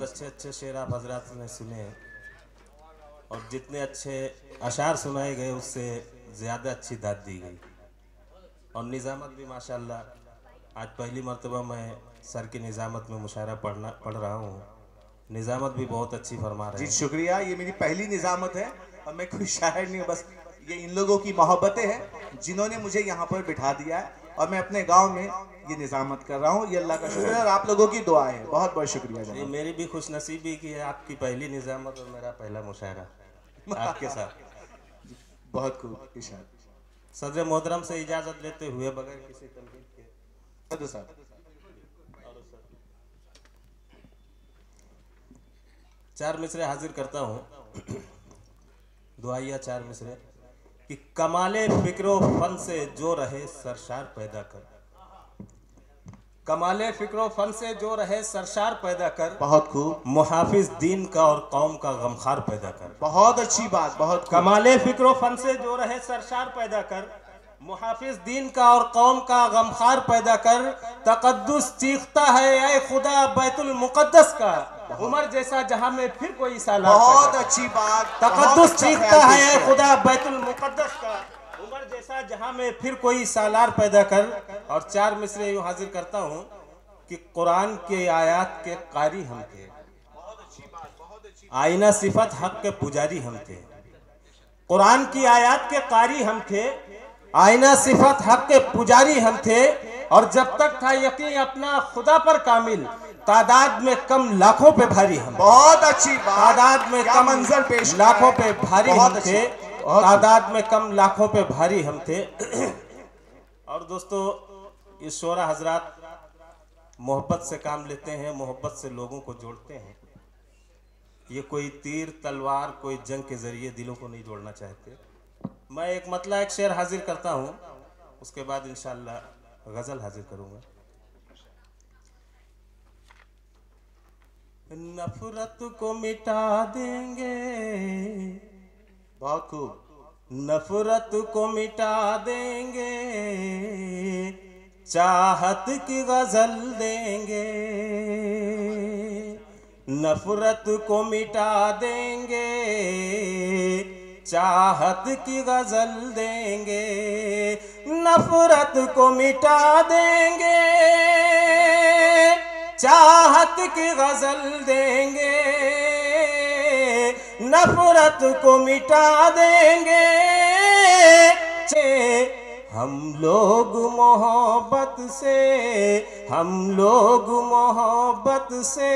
अच्छे अच्छे शेर आप हजरात ने सुने और जितने अच्छे अशार सुनाए गए उससे ज़्यादा अच्छी दाद दी गई। और निज़ामत भी माशाल्लाह आज पहली मर्तबा मैं सर की निज़ामत में मुशायरा पढ़ रहा हूँ। निज़ामत भी बहुत अच्छी फरमा रहे जी हैं। शुक्रिया, ये मेरी पहली निज़ामत है और मैं कोई शायर नहीं हूँ, बस ये इन लोगों की मोहब्बतें हैं जिन्होंने मुझे यहाँ पर बिठा दिया है और मैं अपने गांव में ये निज़ामत कर रहा हूँ। ये अल्लाह का शुक्र है और आप लोगों की दुआ है। बहुत बहुत शुक्रिया ये जनाब। मेरी भी खुशनसीबी की है, आपकी पहली निज़ामत और मेरा पहला मुशायरा आपके साथ। बहुत खूब इशारा सदर मोहतरम से इजाज़त लेते हुए बगैर किसी तनकीद के साहब। चार मिसरे हाजिर करता हूँ। दुआइया चार मिसरे कि कमाले फिक्रो फन से जो रहे सरशार पैदा कर। कमाले फिक्रो फन से जो रहे सरशार पैदा कर। बहुत खूब, मुहाफिज दीन का और कौम का गमखार पैदा कर। बहुत अच्छी बात, बहुत खूब। कमाले फिक्रो फन से जो रहे सरशार पैदा कर। मुहाफिज दीन का और कौम का गमखार पैदा कर। तकद्दुस चीखता है ऐ खुदा बैतुल मुकद्दस का। उमर जैसा जहां में फिर कोई सालार। बहुत अच्छी बात। तकद्दुस चीखता है ऐ खुदा बैतुल मुकद्दस का। उमर जैसा जहां में फिर कोई सालार पैदा कर। और चार मिसरे यूं हाजिर करता हूं कि कुरान के आयात के कारी हम थे, आईना सिफत हक के पुजारी हम थे। कुरान की आयात के कारी हम थे, आईना सिफत हक के पुजारी हम थे। और जब तक था यकीन अपना खुदा पर कामिल, तादाद में कम लाखों पे भारी हम। बहुत अच्छी बात। तादाद में कम मंजर पेश लाखों पे भारी हम थे। तादाद में कम लाखों पे भारी हम थे। और दोस्तों, ये शोरा हजरात मोहब्बत से काम लेते हैं, मोहब्बत से लोगों को जोड़ते हैं। ये कोई तीर तलवार कोई जंग के जरिए दिलों को नहीं जोड़ना चाहते। मैं एक मतला एक शेर हाजिर करता हूँ, उसके बाद इंशाअल्लाह गज़ल हाजिर करूँगा। नफरत को मिटा देंगे, बहुत खूब। नफरत को मिटा देंगे, चाहत की गजल देंगे। नफरत को मिटा देंगे, चाहत की गजल देंगे। नफरत को मिटा देंगे, चाहत की गजल देंगे। नफरत को मिटा देंगे, हम लोग मोहब्बत से, हम लोग मोहब्बत से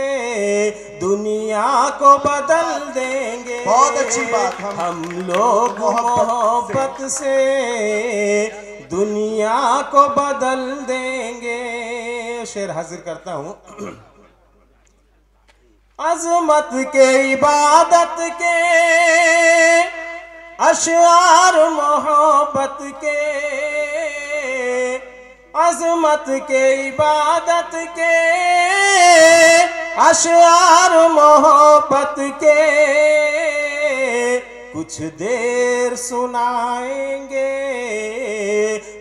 दुनिया को बदल देंगे। बहुत अच्छी बात। हम लोग मोहब्बत से दुनिया को बदल देंगे। शेर हाजिर करता हूँ। अजमत के इबादत के अशआर मोहब्बत के, अजमत के इबादत के अशआर मोहब्बत के। कुछ देर सुनाएंगे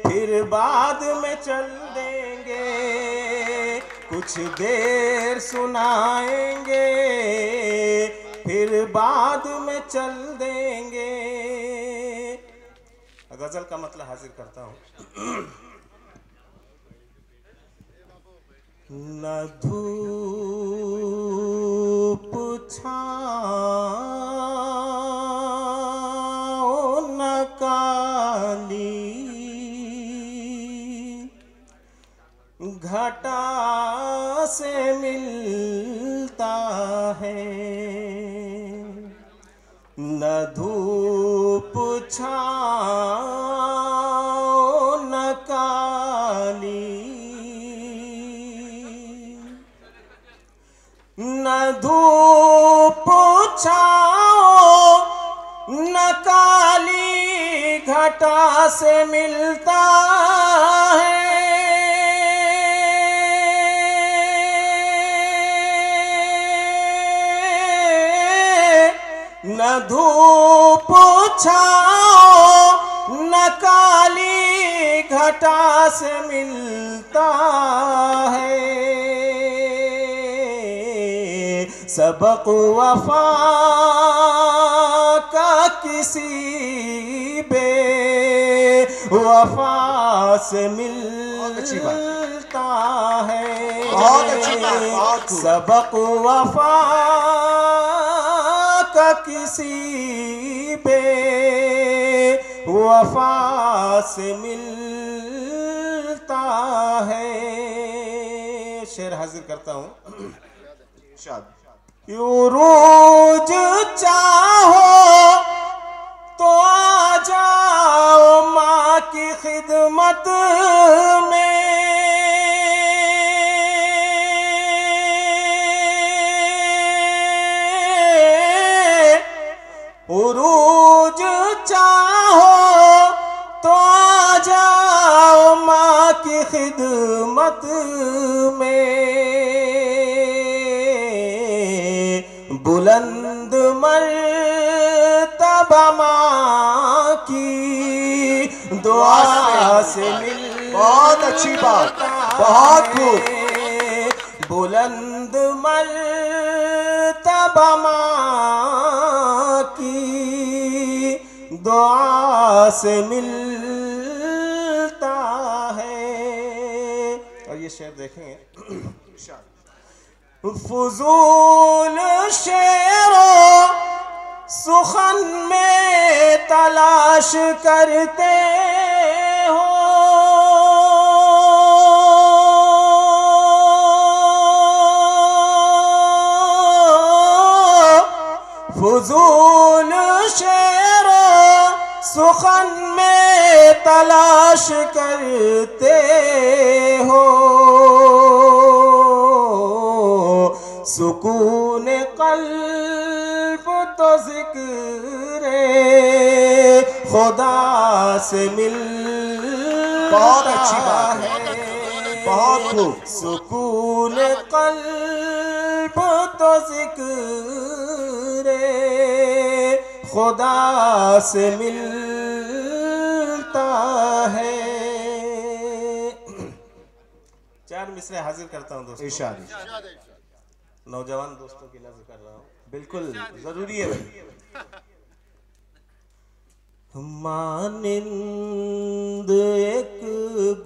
फिर बाद में चल देंगे। कुछ देर सुनाएंगे फिर बाद में चल देंगे। गजल का मतलब हाजिर करता हूँ। न धूप छाँव न काली, घटा से मिलता है। न धूप छाँव न काली, न धूप छाँव न काली, घटा से मिलता है। न धूप छाँव न काली, घटा से मिलता है। सबक वफा का किसी बेवफा से मिलता है। बहुत अच्छी बात, बहुत खूब। सबक वफा का किसी बेवफा से मिलता है। शेर हाजिर करता हूँ। रोज चाहो तो आ जाओ माँ की खिदमत में, रोज चाहो तो आ जाओ माँ की खिदमत में। बुलंद मर्तबा माँ की दुआ से मिल। बहुत अच्छी बात, बहुत खूब। बुलंद मर्तबा माँ की दुआ से मिलता है। और ये शेर देखेंगे। फुजूल शेरों सुखन में तलाश करते हो, फुजूल शेरों सुखन में तलाश करते हो। सुकून कल्ब तो ज़िक्रे खुदा से मिल। बहुत अच्छी बात है, बहुत खूब। सुकून कल्ब तो ज़िक्रे खुदा से मिलता है। चार मिसरे हाजिर करता हूँ दोस्तों। इरशाद। नौजवान दोस्तों की नजर कर रहा हूँ। बिल्कुल जरूरी है भाई। मानिंद एक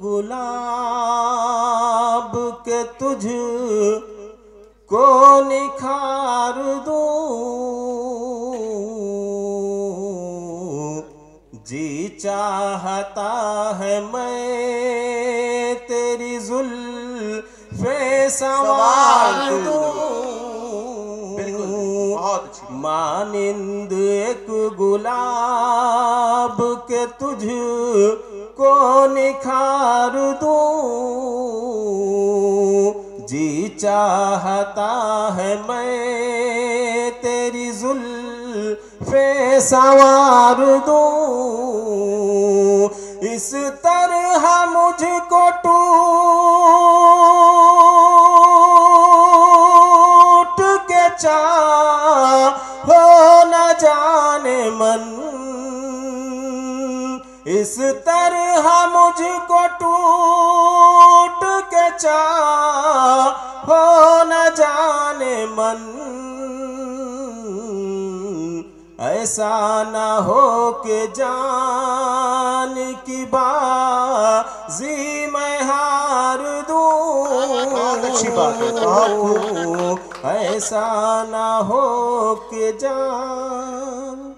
गुलाब के तुझ को निखार दूं, जी चाहता है मैं तेरी जुल्फे संवार दूं। मानिंद एक गुलाब के तुझ को निखार दूं, जी चाहता है मैं तेरी जुल्फे संवार दूं। इस तरह मुझको टूट के चाहो न जाने मन, इस तरह मुझको टूट के चाहो न जाने मन। ऐसा ना हो कि जान की बाजी मैं हार दूं। बहुत अच्छी बात है, बहुत खूब। ऐसा ना हो कि जान